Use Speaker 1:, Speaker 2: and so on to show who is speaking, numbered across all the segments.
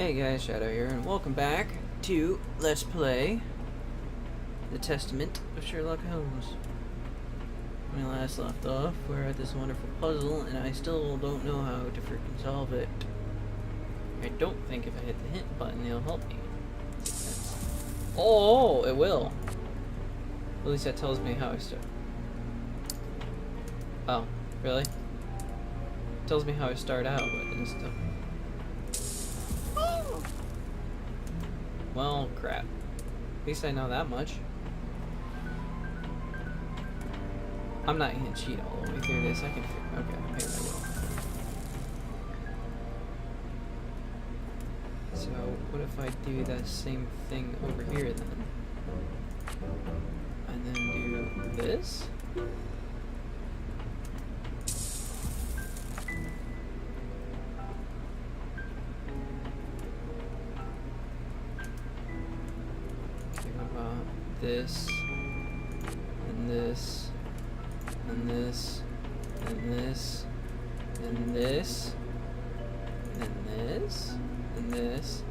Speaker 1: Hey guys, Shadow here, and welcome back to Let's Play the Testament of Sherlock Holmes. When I last left off, we're at this wonderful puzzle, and I still don't know how to freaking solve it. I don't think if I hit the hint button, it'll help me. Oh, it will. At least that tells me how I start. Oh, really? It tells me how I start out, but this stuff. Well, crap. At least I know that much. I'm not gonna cheat all the way through this. I can figure. Okay, maybe I will. So, what if I do that same thing over here then? And then do this? This, and this, and this, and this, and this, and this, and this,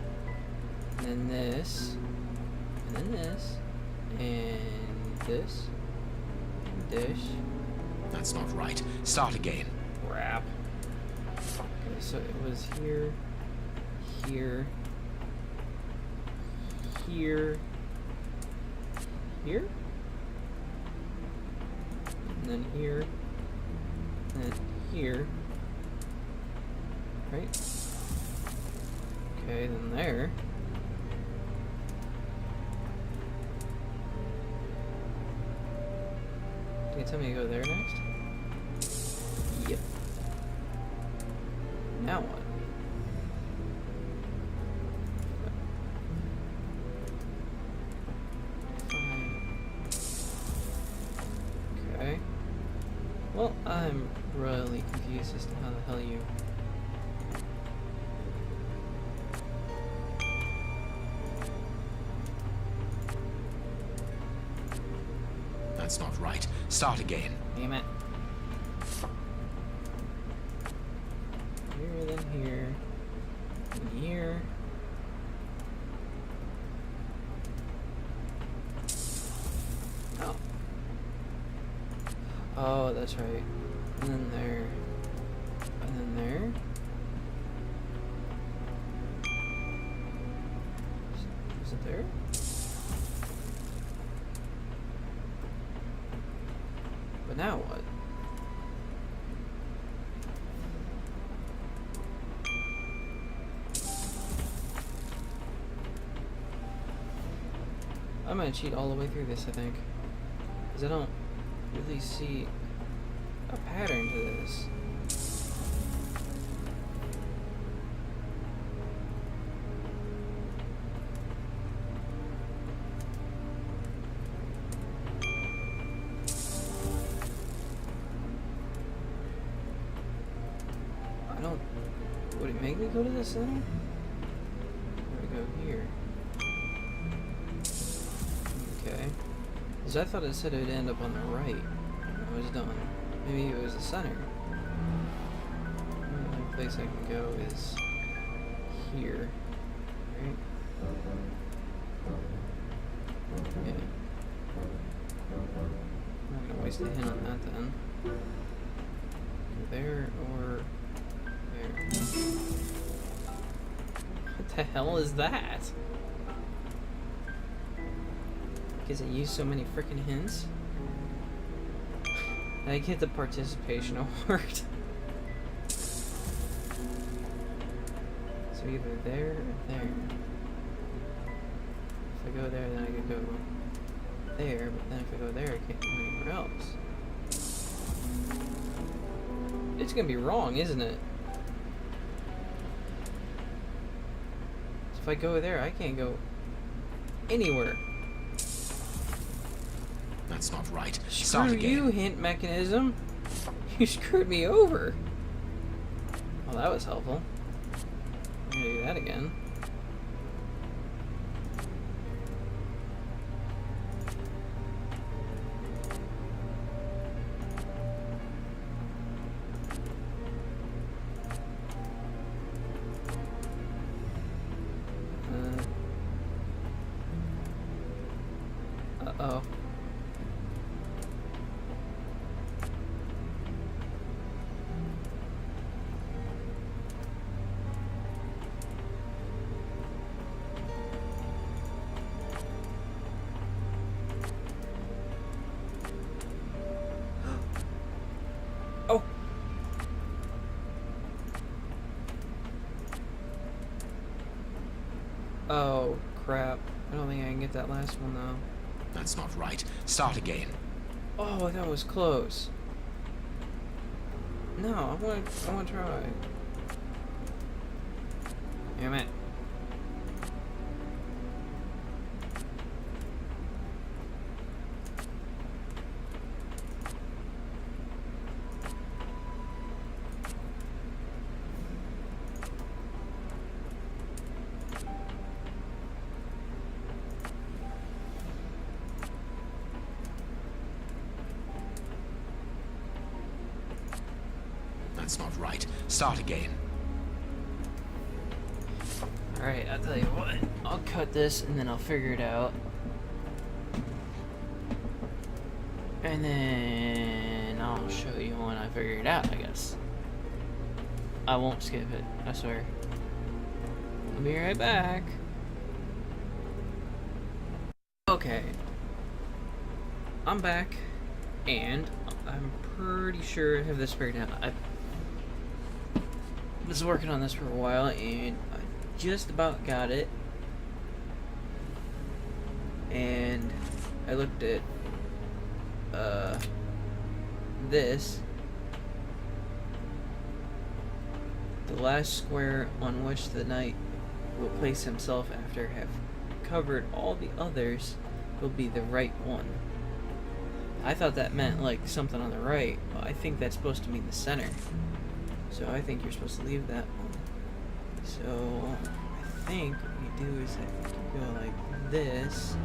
Speaker 1: and this, and this, and this, and this.
Speaker 2: That's not right. Start again.
Speaker 1: Crap. Okay, so it was here, here, here, here, and then here, and then here, right? Okay, then there. Can you tell me to go there next? Yep. Now what? Well, I'm really confused as to how the hell you...
Speaker 2: That's not right. Start again.
Speaker 1: Damn it. Here, then here, and here. Oh. Oh, that's right. And then there. And then there. Is it there? But now what? I'm gonna cheat all the way through this, I think. Because I don't really see a pattern to this. I don't... Would it make me go to the center? Or would I go here? Okay. Because I thought it said it would end up on the right when I was done. Maybe it was the center. The only place I can go is here. Right? Yeah. I'm not gonna waste a hint on that then. Go there or there. What the hell is that? Because I use so many freaking hints. I get the participation award. So either there or there. If I go there, then I could go there, but then if I go there, I can't go anywhere else. It's gonna be wrong, isn't it? So if I go there, I can't go anywhere.
Speaker 2: That's not right.
Speaker 1: Screw
Speaker 2: Start again.
Speaker 1: you, hint mechanism. You screwed me over. Well, that was helpful. I'm gonna do that again. Oh. Oh. Oh, crap. I don't think I can get that last one, though.
Speaker 2: That's not right. Start again.
Speaker 1: Oh, that was close. No, I want to try. Damn it.
Speaker 2: That's not right. Start again.
Speaker 1: Alright, I'll tell you what. I'll cut this and then I'll figure it out. And then I'll show you when I figure it out, I guess. I won't skip it, I swear. I'll be right back. Okay. I'm back. And I'm pretty sure I have this figured out. I was working on this for a while and I just about got it. And I looked at this. The last square on which the knight will place himself after have covered all the others will be the right one. I thought that meant like something on the right, but I think that's supposed to mean the center. So I think you're supposed to leave that one. So I think what you do is I think you go like this.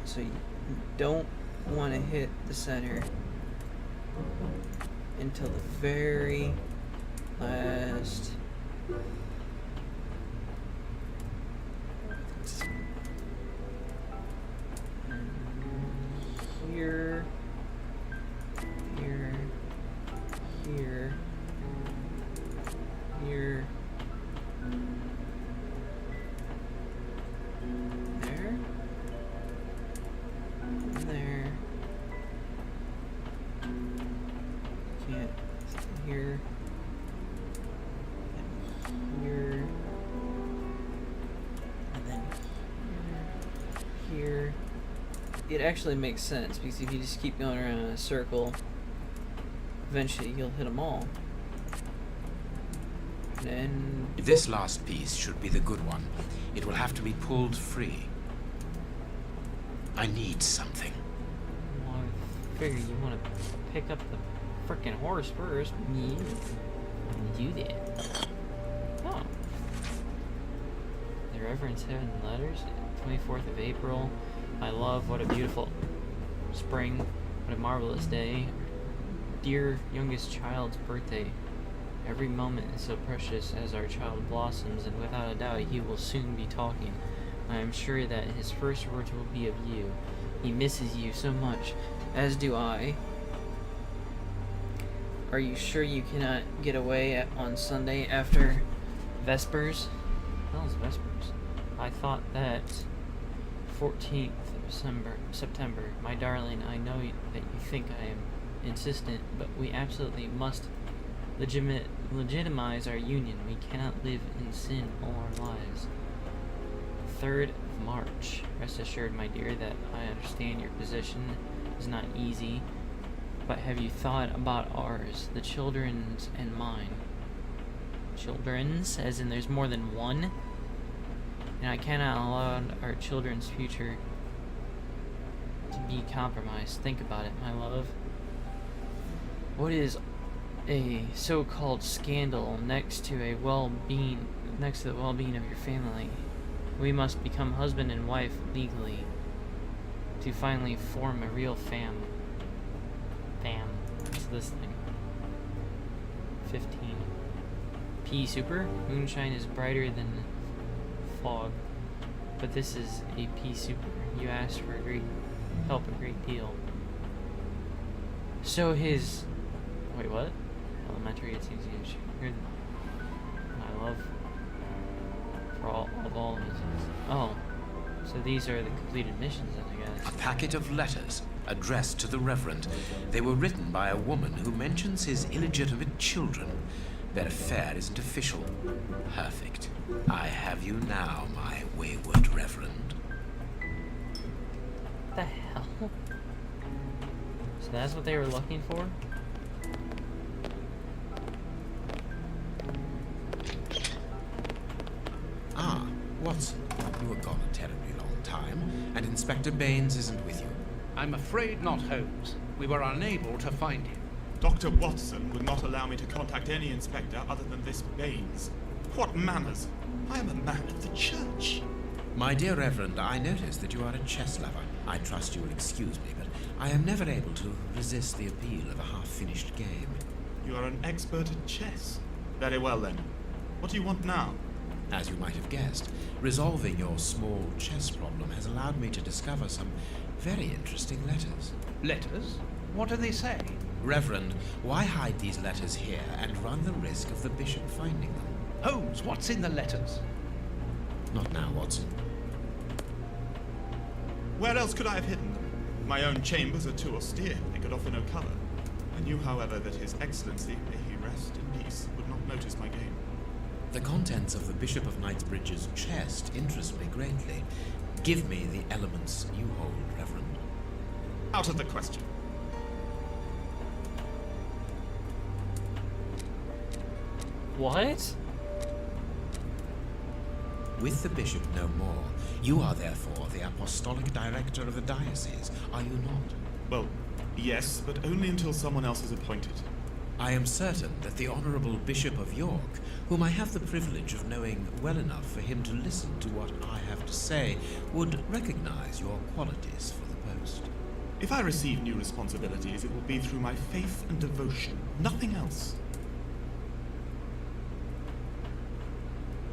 Speaker 1: So you don't want to hit the center until the very last. Here, here, here, here, there, there, can't, here, and here, and then here. It actually makes sense because if you just keep going around in a circle, eventually you'll hit them all. And then
Speaker 2: This last piece should be the good one. It will have to be pulled free. I need something.
Speaker 1: well, I figure you want to pick up the frickin' horse first. Yeah. Do that. Oh. The Reverend Seven Letters, 24th of April. My love, what a beautiful spring, what a marvelous day. Dear youngest child's birthday. Every moment is so precious as our child blossoms, and without a doubt he will soon be talking. I am sure that his first words will be of you. He misses you so much, as do I. Are you sure you cannot get away on Sunday after Vespers? What the hell is Vespers? I thought that 14th of September. My darling, I know that you think I am insistent, but we absolutely must legitimize our union. We cannot live in sin all our lives. 3rd of March. Rest assured, my dear, that I understand your position is not easy, but have you thought about ours, the children's and mine? Children's, as in there's more than one? And I cannot allow our children's future to be compromised. Think about it, my love. What is a so-called scandal next to the well-being of your family? We must become husband and wife legally to finally form a real fam. What's this thing? 15. P super. Moonshine is brighter than fog.
Speaker 3: But this is a P super. You asked for a great deal. So his... Wait, what? Elementary, it seems huge. My love for all missions. Oh. So these are the completed missions then, I guess.
Speaker 2: A packet of letters addressed to the Reverend. They were written by a woman who mentions his illegitimate children. Their affair isn't official. Perfect. I have you now, my wayward Reverend.
Speaker 3: What the hell? So that's what they were looking for?
Speaker 2: Ah, Watson, you were gone a terribly long time, and Inspector Baines isn't with you.
Speaker 4: I'm afraid not, Holmes. We were unable to find him.
Speaker 5: Dr. Watson would not allow me to contact any inspector other than this Baines. What manners? I am a man of the church.
Speaker 2: My dear Reverend, I notice that you are a chess lover. I trust you will excuse me, but I am never able to resist the appeal of a half-finished game.
Speaker 5: You are an expert at chess. Very well then. What do you want now?
Speaker 2: As you might have guessed, resolving your small chess problem has allowed me to discover some very interesting letters.
Speaker 4: Letters? What do they say?
Speaker 2: Reverend, why hide these letters here and run the risk of the bishop finding them?
Speaker 4: Holmes, what's in the letters?
Speaker 2: Not now, Watson.
Speaker 5: Where else could I have hidden them? My own chambers are too austere. They could offer no cover. I knew, however, that His Excellency, may he rest in peace, would not notice my game.
Speaker 2: The contents of the Bishop of Knightsbridge's chest interest me greatly. Give me the elements you hold, Reverend.
Speaker 5: Out of the question.
Speaker 3: What?
Speaker 2: With the bishop no more, you are therefore the apostolic director of the diocese, are you not?
Speaker 5: Well, yes, but only until someone else is appointed.
Speaker 2: I am certain that the Honourable Bishop of York, whom I have the privilege of knowing well enough for him to listen to what I have to say, would recognize your qualities for the post.
Speaker 5: If I receive new responsibilities, it will be through my faith and devotion, nothing else.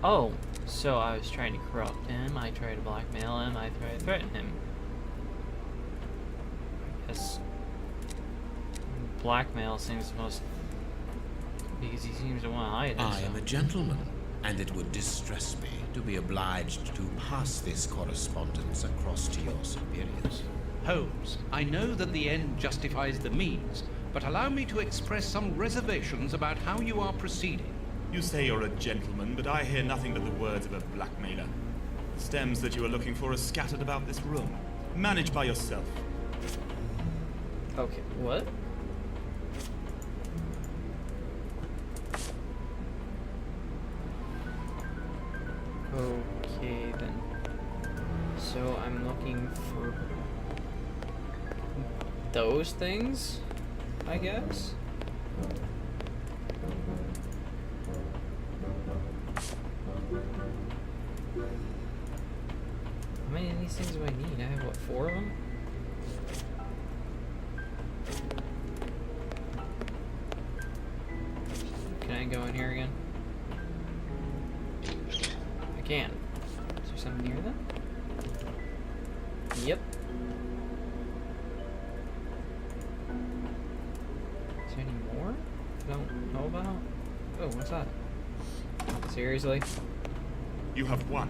Speaker 3: Oh, so I was trying to corrupt him, I tried to blackmail him, I tried to threaten him. I guess blackmail seems the most... because he seems to want to hide it.
Speaker 2: I am a gentleman, and it would distress me to be obliged to pass this correspondence across to your superiors.
Speaker 4: Holmes, I know that the end justifies the means, but allow me to express some reservations about how you are proceeding.
Speaker 5: You say you're a gentleman, but I hear nothing but the words of a blackmailer. The stems that you are looking for are scattered about this room. Manage by yourself.
Speaker 3: Okay, what? Okay then. So I'm looking for those things, I guess? How many of these things do I need? I have, what, 4 of them? Can I go in here again? I can. Is there something near them? Yep. Is there any more I don't know about? Oh, what's that? Seriously?
Speaker 5: You have won.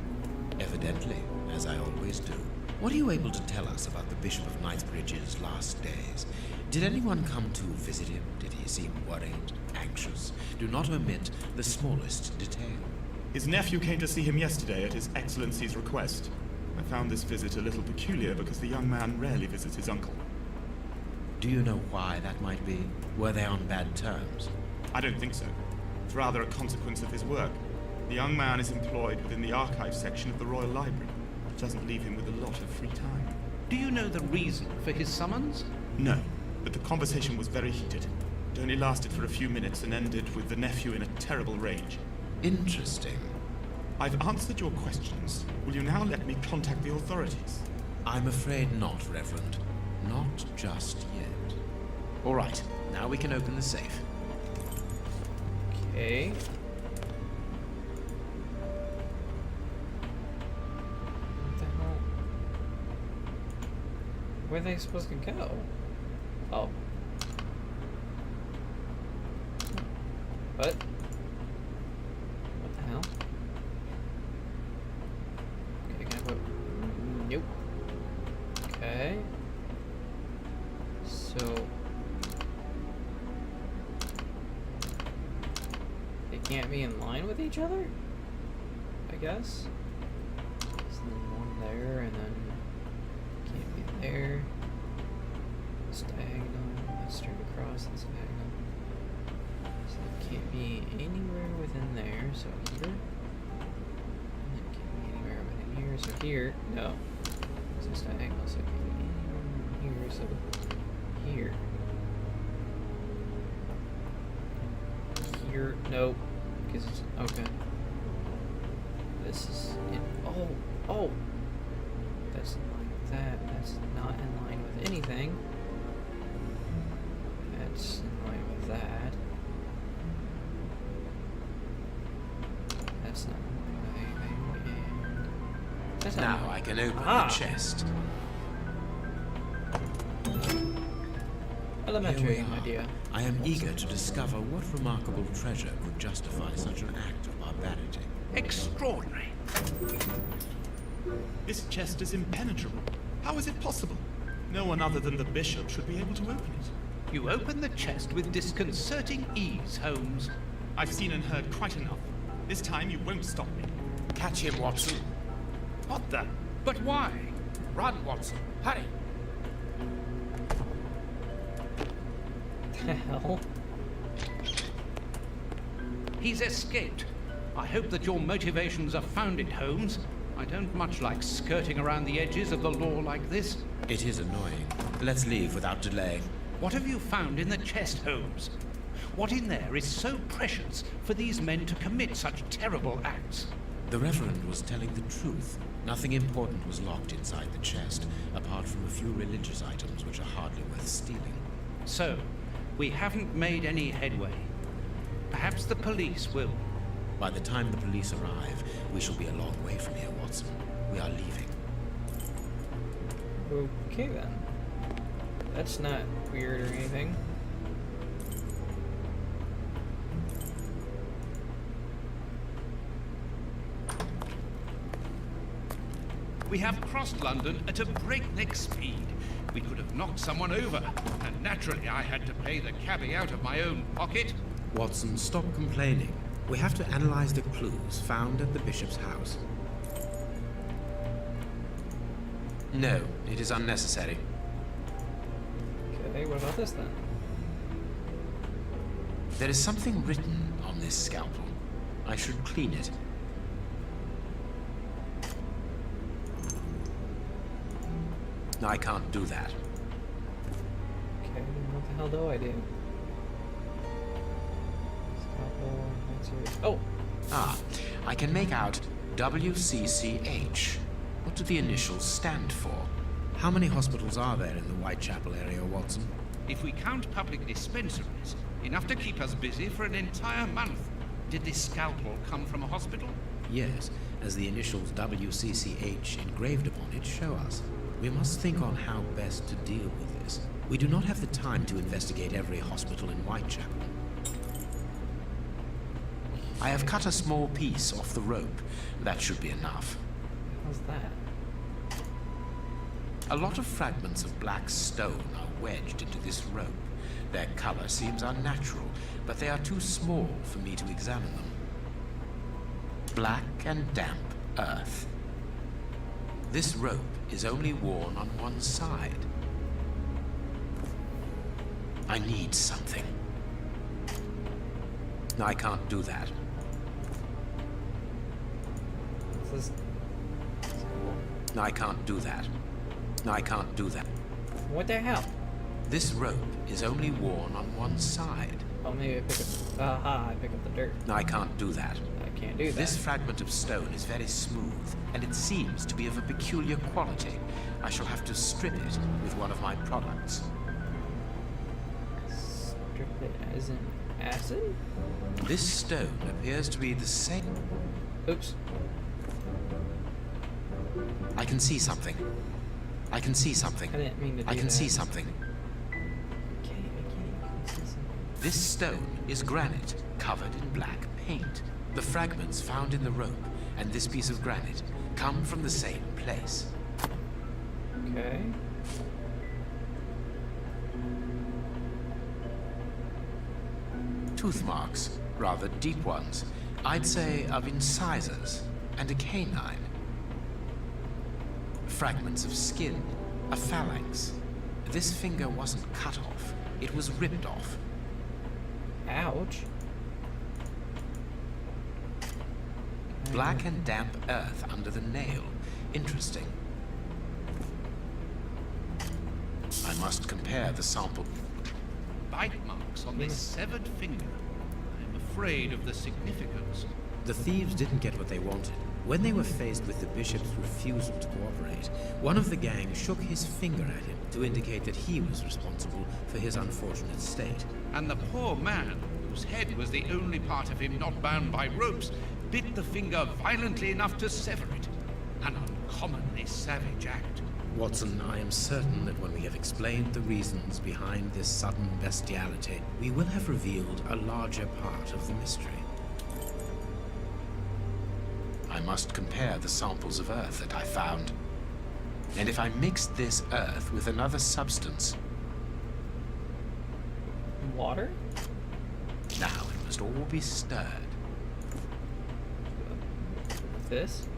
Speaker 2: Evidently, as I always do. What are you able to tell us about the Bishop of Knightsbridge's last days? Did anyone come to visit him? Did he seem worried, anxious? Do not omit the smallest detail.
Speaker 5: His nephew came to see him yesterday at His Excellency's request. I found this visit a little peculiar because the young man rarely visits his uncle.
Speaker 2: Do you know why that might be? Were they on bad terms?
Speaker 5: I don't think so. It's rather a consequence of his work. The young man is employed within the archive section of the Royal Library, which doesn't leave him with a lot of free time.
Speaker 4: Do you know the reason for his summons?
Speaker 5: No, but the conversation was very heated. It only lasted for a few minutes and ended with the nephew in a terrible rage.
Speaker 2: Interesting.
Speaker 5: I've answered your questions. Will you now let me contact the authorities?
Speaker 2: I'm afraid not, Reverend. Not just yet. All right, now we can open the safe.
Speaker 3: Okay.
Speaker 1: Where are they supposed to go? Oh. What? What the hell? Okay, can I put... Nope. Okay. So... They can't be in line with each other? I guess? So then one there, and then... Can't be there. It's diagonal. That's straight across. That's diagonal. So it can't be anywhere within there. So here. And it can't be anywhere within here. So here. No. So it's diagonal. So it can't be anywhere here. So here. Here. Nope. Because it's. Okay. This is. It. Oh. Oh! That's in line with that. That's not in line with anything. That's in line with that. That's not in line with anything. And that's not in
Speaker 2: Now
Speaker 1: line.
Speaker 2: I can open
Speaker 1: Ah.
Speaker 2: the chest.
Speaker 1: Elementary,
Speaker 2: Here we
Speaker 1: my
Speaker 2: are.
Speaker 1: dear.
Speaker 2: I am eager to discover what remarkable treasure could justify such an act of barbarity.
Speaker 4: Extraordinary.
Speaker 5: This chest is impenetrable. How is it possible? No one other than the bishop should be able to open it.
Speaker 4: You open the chest with disconcerting ease, Holmes.
Speaker 5: I've seen and heard quite enough. This time you won't stop me.
Speaker 2: Catch him, Watson.
Speaker 5: What the?
Speaker 4: But why?
Speaker 2: Run, Watson. Hurry.
Speaker 1: The hell?
Speaker 4: He's escaped. I hope that your motivations are founded, Holmes. I don't much like skirting around the edges of the law like this.
Speaker 2: It is annoying. Let's leave without delay.
Speaker 4: What have you found in the chest, Holmes? What in there is so precious for these men to commit such terrible acts?
Speaker 2: The Reverend was telling the truth. Nothing important was locked inside the chest, apart from a few religious items which are hardly worth stealing.
Speaker 4: So, we haven't made any headway. Perhaps the police will.
Speaker 2: By the time the police arrive, we shall be a long way from here, Watson. We are leaving.
Speaker 1: Okay then. That's not weird or anything.
Speaker 4: We have crossed London at a breakneck speed. We could have knocked someone over, and naturally I had to pay the cabbie out of my own pocket.
Speaker 2: Watson, stop complaining. We have to analyze the clues found at the bishop's house. No, it is unnecessary.
Speaker 1: Okay, what about this then?
Speaker 2: There is something written on this scalpel. I should clean it. No, I can't do that.
Speaker 1: Okay, then what the hell do I do? Scalpel, answer. Oh!
Speaker 2: Ah, I can make out WCCH. What do the initials stand for? How many hospitals are there in the Whitechapel area, Watson?
Speaker 4: If we count public dispensaries, enough to keep us busy for an entire month. Did this scalpel come from a hospital?
Speaker 2: Yes, as the initials WCCH engraved upon it show us. We must think on how best to deal with this. We do not have the time to investigate every hospital in Whitechapel. I have cut a small piece off the rope. That should be enough.
Speaker 1: How's that?
Speaker 2: A lot of fragments of black stone are wedged into this rope. Their color seems unnatural, but they are too small for me to examine them. Black and damp earth. This rope is only worn on one side. I need something. No, I can't do that.
Speaker 1: What's this?
Speaker 2: No, I can't do that. No, I can't do that.
Speaker 1: What the hell?
Speaker 2: This rope is only worn on one side.
Speaker 1: Oh, maybe I pick up. Aha, I pick up the dirt.
Speaker 2: No, I can't do that.
Speaker 1: I can't do that.
Speaker 2: This fragment of stone is very smooth, and it seems to be of a peculiar quality. I shall have to strip it with one of my products.
Speaker 1: Strip it as in acid?
Speaker 2: This stone appears to be the same.
Speaker 1: Oops.
Speaker 2: I can see something. I can see something.
Speaker 1: I didn't mean to do
Speaker 2: I can see
Speaker 1: that.
Speaker 2: something.
Speaker 1: Okay, I can't see something.
Speaker 2: This stone is granite, covered in black paint. The fragments found in the rope and this piece of granite come from the same place.
Speaker 1: Okay.
Speaker 2: Tooth marks, rather deep ones. I'd say of incisors and a canine. Fragments of skin, a phalanx. This finger wasn't cut off, it was ripped off.
Speaker 1: Ouch.
Speaker 2: Black and damp earth under the nail. Interesting. I must compare the sample.
Speaker 4: Bite marks on this severed finger. I'm afraid of the significance.
Speaker 2: The thieves didn't get what they wanted. When they were faced with the bishop's refusal to cooperate, one of the gang shook his finger at him to indicate that he was responsible for his unfortunate state.
Speaker 4: And the poor man, whose head was the only part of him not bound by ropes, bit the finger violently enough to sever it. An uncommonly savage act.
Speaker 2: Watson, I am certain that when we have explained the reasons behind this sudden bestiality, we will have revealed a larger part of the mystery. I must compare the samples of earth that I found. And if I mixed this earth with another substance,
Speaker 1: Water?
Speaker 2: now it must all be stirred.
Speaker 1: This?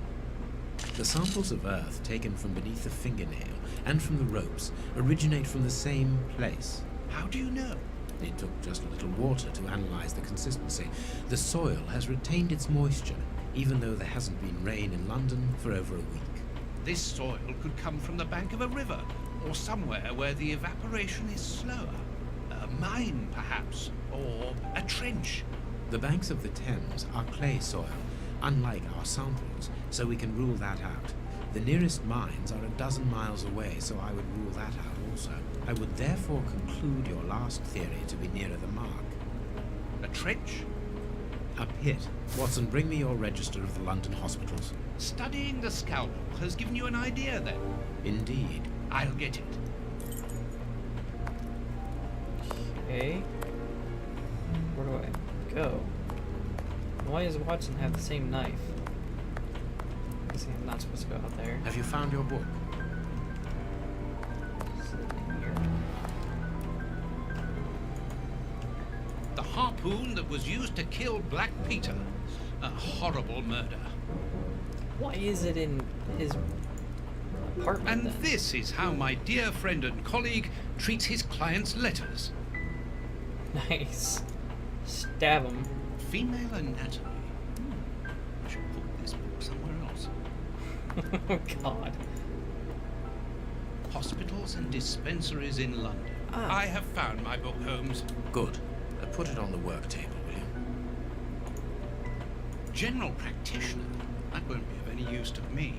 Speaker 2: The samples of earth taken from beneath the fingernail and from the ropes originate from the same place.
Speaker 4: How do you know?
Speaker 2: It took just a little water to analyze the consistency. The soil has retained its moisture, even though there hasn't been rain in London for over a week.
Speaker 4: This soil could come from the bank of a river, or somewhere where the evaporation is slower. A mine, perhaps, or a trench.
Speaker 2: The banks of the Thames are clay soil, unlike our samples, so we can rule that out. The nearest mines are 12 miles away, so I would rule that out also. I would therefore conclude your last theory to be nearer the mark.
Speaker 4: A trench?
Speaker 2: A pit. Watson, bring me your register of the London hospitals.
Speaker 4: Studying the scalpel has given you an idea, then?
Speaker 2: Indeed.
Speaker 4: I'll get it.
Speaker 1: Okay. Where do I go? Why does Watson have the same knife? I guess I'm not supposed to go out there.
Speaker 2: Have you found your book?
Speaker 1: Sitting here.
Speaker 4: The harpoon that was used to kill Black Peter. A horrible murder.
Speaker 1: Why is it in his apartment
Speaker 4: And
Speaker 1: then?
Speaker 4: this is how my dear friend and colleague treats his clients' letters.
Speaker 1: Nice. Stab him.
Speaker 4: Female anatomy. I should put this book somewhere else.
Speaker 1: Oh God.
Speaker 4: Hospitals and dispensaries in London.
Speaker 1: Ah.
Speaker 4: I have found my book, Holmes.
Speaker 2: Good. Put it on the work table, will you?
Speaker 4: General practitioner. That won't be of any use to me.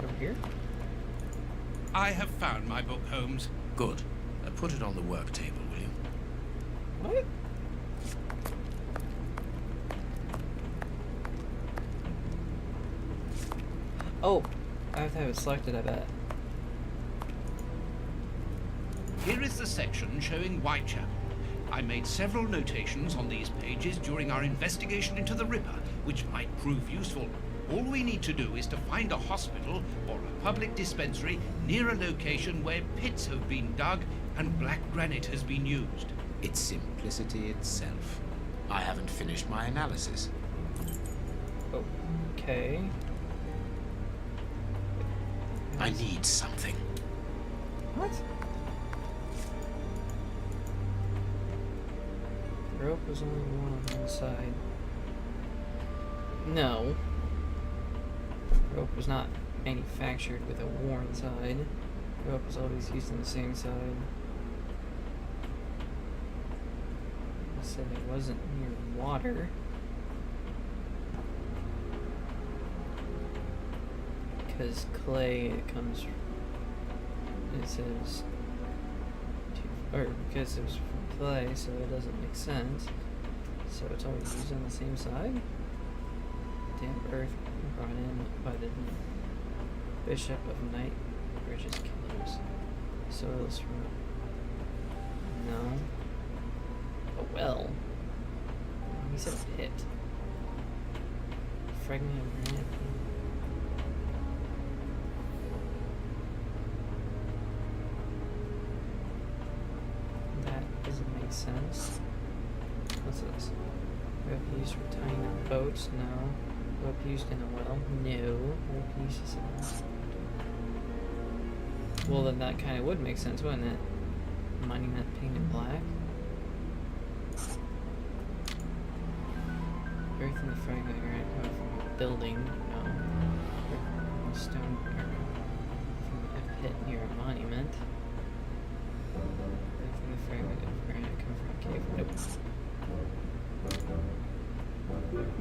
Speaker 1: Over here?
Speaker 4: I have found my book, Holmes.
Speaker 2: Good. Put it on the work table, will you?
Speaker 1: What? Oh, I have to have it selected, I bet.
Speaker 4: Here is the section showing Whitechapel. I made several notations on these pages during our investigation into the Ripper, which might prove useful. All we need to do is to find a hospital or a public dispensary near a location where pits have been dug and black granite has been used.
Speaker 2: It's simplicity itself. I haven't finished my analysis.
Speaker 1: Okay.
Speaker 2: I need something.
Speaker 1: What? The rope was only worn on one side. No. The rope was not manufactured with a worn side. The rope was always used on the same side. I said it wasn't near water. Because clay, it comes from, it says, or because it was from clay, so it doesn't make sense. So it's always used on the same side? Damp earth brought in by the Bishop of Night Bridges Killers. Soils from... No. A well? He said pit. Fragment of granite. That doesn't make sense. What's this? Rope used for tying up boats? No. Rope used in a well? No. Rope used as a... Well, then that kind of would make sense, wouldn't it? Mining that painted black. Earth and the fragment granite come from a building. No. A stone from a pit near a monument. Earth and the fragment of granite come from a cave. Nope.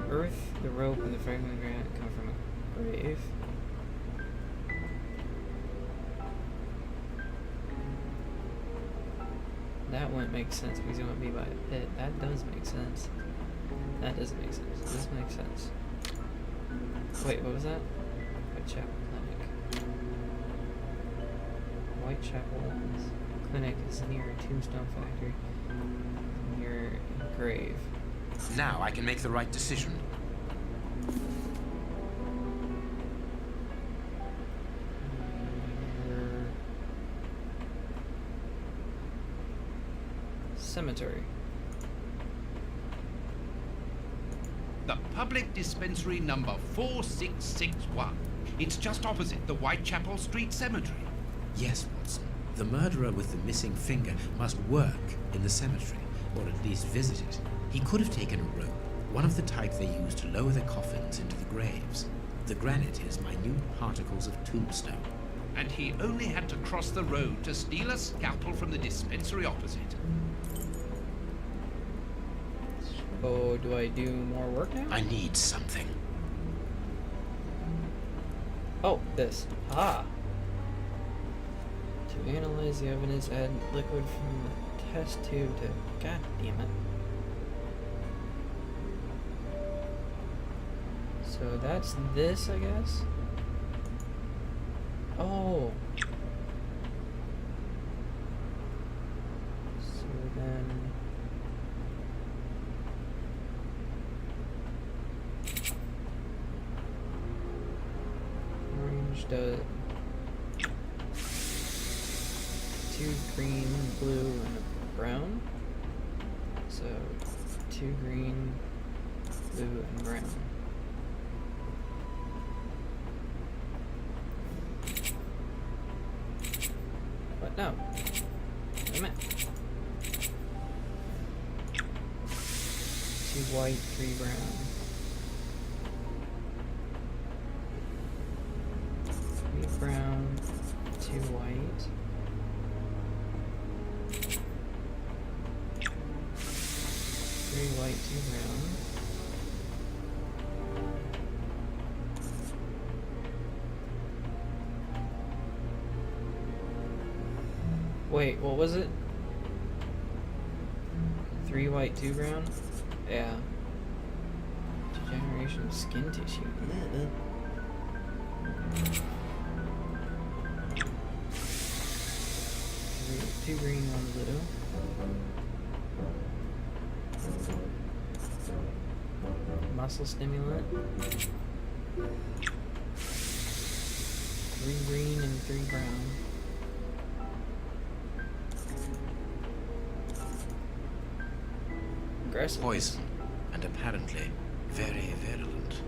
Speaker 1: Earth, the rope, and the fragment of granite come from a grave. That wouldn't make sense because it wouldn't be by a pit. That does make sense. That doesn't make sense. This makes sense. Wait, what was that? Whitechapel Clinic. Whitechapel Clinic is near a tombstone factory. Near a grave.
Speaker 2: Now I can make the right decision.
Speaker 1: Cemetery.
Speaker 4: The public dispensary number 4661. It's just opposite the Whitechapel Street Cemetery.
Speaker 2: Yes, Watson. The murderer with the missing finger must work in the cemetery, or at least visit it. He could have taken a rope, one of the type they use to lower their coffins into the graves. The granite is minute particles of tombstone.
Speaker 4: And he only had to cross the road to steal a scalpel from the dispensary opposite.
Speaker 1: Oh, do I do more work now?
Speaker 2: I need something.
Speaker 1: Oh, this. Ah. To analyze the evidence, add liquid from the test tube to... God damn it. So that's this, I guess? Oh. So then... Orange does... 2 green, blue, and a brown. So 2 green, blue, and brown. What? No. Damn it. 2 white, 3 brown. 3 brown, 2 white. 3 white, 2 brown. Wait, what was it? 3 white, 2 brown? Yeah. Degeneration of skin tissue. Ugh. 2 green, 1 blue. Muscle stimulant. 3 green and 3 brown. Aggressive.
Speaker 2: Poison, and apparently very virulent.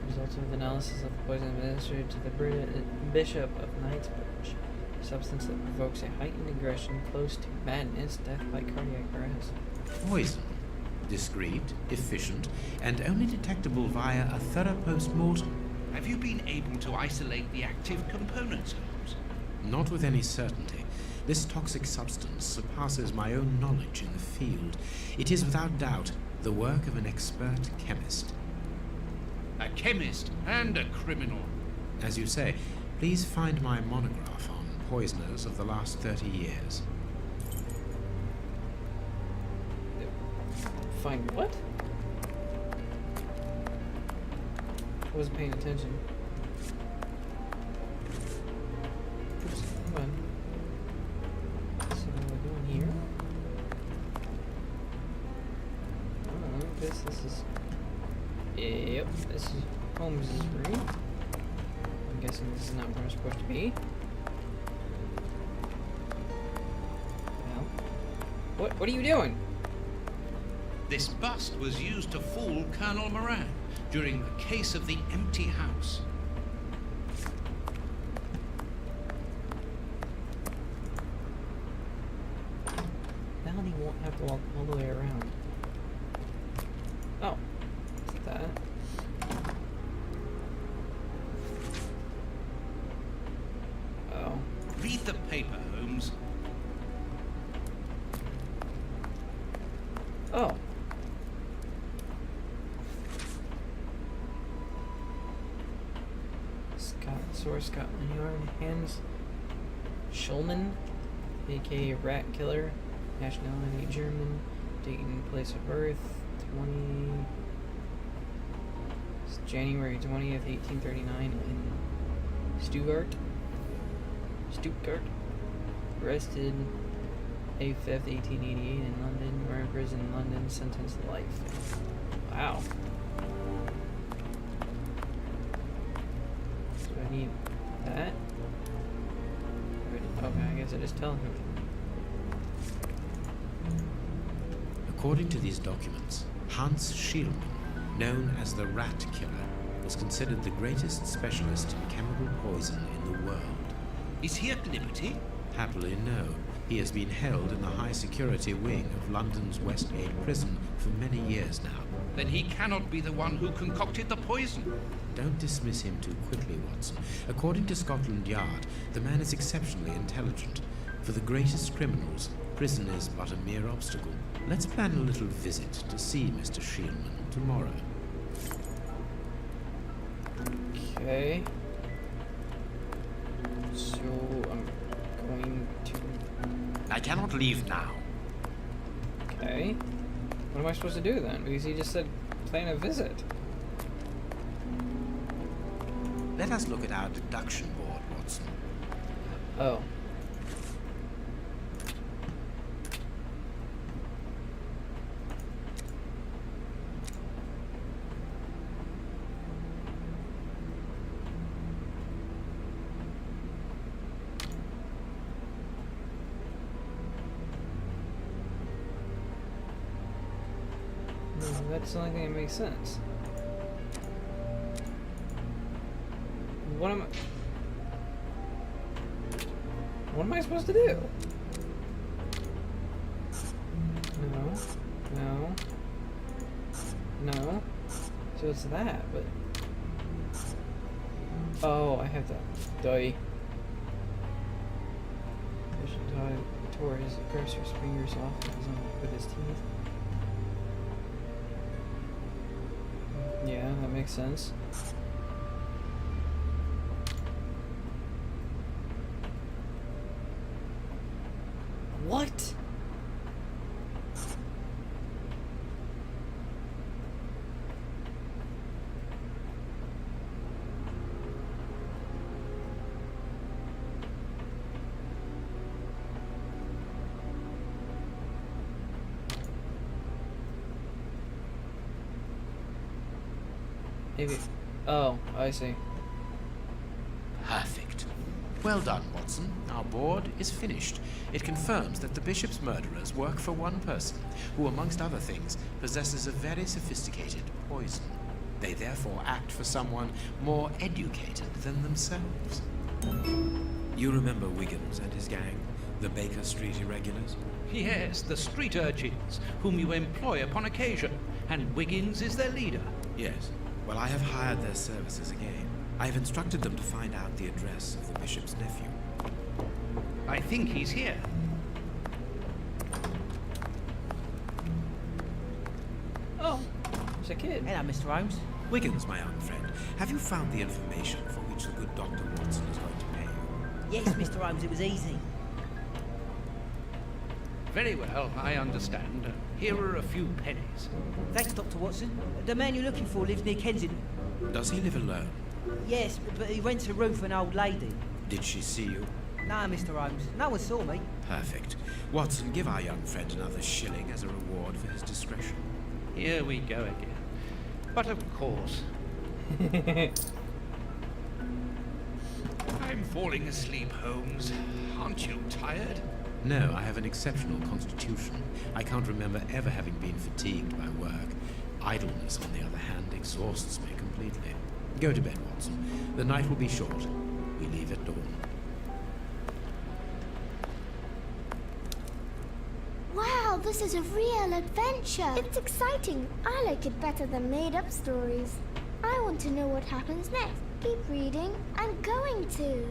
Speaker 1: Results of analysis of the poison administered to the Bishop of Knightsbridge. Substance that provokes a heightened aggression close to madness, death by cardiac arrest.
Speaker 2: Poison. Discreet, efficient, and only detectable via a thorough post-mortem.
Speaker 4: Have you been able to isolate the active components, Holmes?
Speaker 2: Not with any certainty. This toxic substance surpasses my own knowledge in the field. It is without doubt the work of an expert chemist.
Speaker 4: A chemist and a criminal.
Speaker 2: As you say, please find my monograph on poisoners of the last 30 years.
Speaker 1: find what? I wasn't paying attention. Oops, come on. So we're going here. Oh, this is. Yep, this is Holmes' room. I'm guessing this is not where I'm supposed to be. Well, what are you doing?
Speaker 4: This bust was used to fool Colonel Moran during the case of the empty house.
Speaker 1: Now he won't have to walk all the way around. Oh, is that? Oh.
Speaker 4: Read the paper, Holmes.
Speaker 1: Oh. Source Scotland Yard. Hans Schulman, aka Rat Killer. Nationality German. Date and place of birth 20. January 20th, 1839 in Stuttgart. Arrested May 5th, 1888 in London. Were in prison in London. Sentenced to life. Wow. So I need that. Okay, I guess I just tell him.
Speaker 2: According to these documents, Hans Schielmann, known as the Rat Killer, was considered the greatest specialist in chemical poison in the world.
Speaker 4: Is he at liberty?
Speaker 2: Happily, no. He has been held in the high-security wing of London's Westgate prison for many years now.
Speaker 4: Then he cannot be the one who concocted the poison.
Speaker 2: Don't dismiss him too quickly, Watson. According to Scotland Yard, the man is exceptionally intelligent. For the greatest criminals, prison is but a mere obstacle. Let's plan a little visit to see Mr. Schielmann tomorrow.
Speaker 1: Okay. So I'm going to.
Speaker 2: I cannot leave now.
Speaker 1: Okay. What am I supposed to do then? Because he just said plan a visit.
Speaker 2: Let us look at our deduction board, Watson.
Speaker 1: Oh. No, that's the only thing that makes sense. What am I supposed to do? No. So it's that, but oh, I have to die. Tore his aggressors' fingers off with his teeth. Yeah, that makes sense. What? Maybe. Oh, I see.
Speaker 2: Perfect. Well done, Watson. Our board is finished. It confirms that the bishop's murderers work for one person, who, amongst other things, possesses a very sophisticated poison. They therefore act for someone more educated than themselves. You remember Wiggins and his gang, the Baker Street irregulars?
Speaker 4: Yes, the street urchins, whom you employ upon occasion, and Wiggins is their leader.
Speaker 2: Yes. Well, I have hired their services again. I have instructed them to find out the address of the bishop's nephew.
Speaker 4: I think he's here.
Speaker 1: Oh, it's a kid.
Speaker 6: Hello, Mr. Holmes.
Speaker 2: Wiggins, my young friend, have you found the information for which the good Dr. Watson is going to pay you?
Speaker 6: Yes, Mr. Holmes, it was easy.
Speaker 4: Very well, I understand. Here are a few pennies.
Speaker 6: Thanks, Dr. Watson. The man you're looking for lives near Kensington.
Speaker 2: Does he live alone?
Speaker 6: Yes, but he rents a room for an old lady.
Speaker 2: Did she see you?
Speaker 6: No, Mr. Holmes. No one saw me.
Speaker 2: Perfect. Watson, give our young friend another shilling as a reward for his discretion.
Speaker 4: Here we go again. But of course. I'm falling asleep, Holmes. Aren't you tired?
Speaker 2: No, I have an exceptional constitution. I can't remember ever having been fatigued by work. Idleness, on the other hand, exhausts me completely. Go to bed, Watson. The night will be short. We leave at dawn.
Speaker 7: Wow, this is a real adventure. It's exciting. I like it better than made-up stories. I want to know what happens next. Keep reading. I'm going to.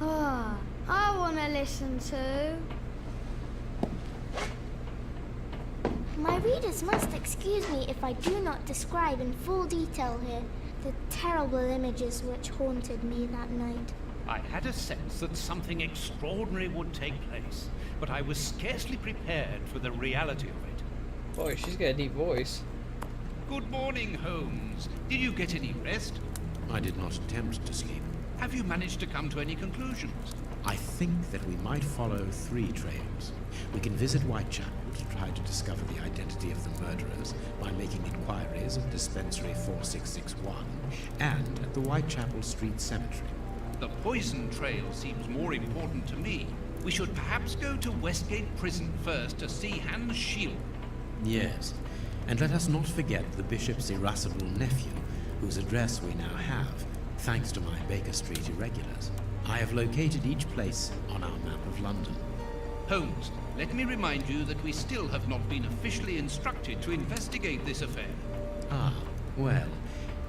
Speaker 7: Oh, I want to listen to. My readers must excuse me if I do not describe in full detail here the terrible images which haunted me that night.
Speaker 4: I had a sense that something extraordinary would take place, but I was scarcely prepared for the reality of it.
Speaker 1: Boy, she's got a deep voice.
Speaker 4: Good morning, Holmes. Did you get any rest?
Speaker 2: I did not attempt to sleep.
Speaker 4: Have you managed to come to any conclusions?
Speaker 2: I think that we might follow 3 trails. We can visit Whitechapel to try to discover the identity of the murderers by making inquiries at Dispensary 4661 and at the Whitechapel Street Cemetery.
Speaker 4: The poison trail seems more important to me. We should perhaps go to Westgate Prison first to see Hans Shield.
Speaker 2: Yes, and let us not forget the Bishop's irascible nephew, whose address we now have, thanks to my Baker Street irregulars. I have located each place on our map of London.
Speaker 4: Holmes, let me remind you that we still have not been officially instructed to investigate this affair.
Speaker 2: Ah, well,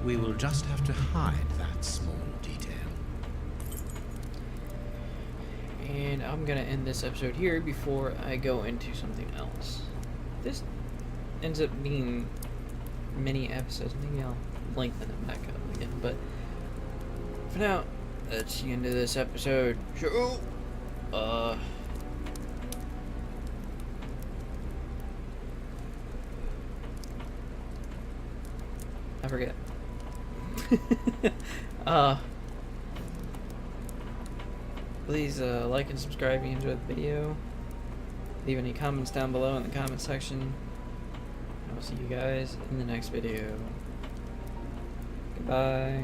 Speaker 2: we will just have to hide that small detail.
Speaker 1: And I'm gonna end this episode here before I go into something else. This ends up being many episodes. Maybe I'll lengthen it back up again, but for now, that's the end of this episode. Sure. I forget. Please like and subscribe if you enjoyed the video. Leave any comments down below in the comment section. I'll see you guys in the next video. Goodbye.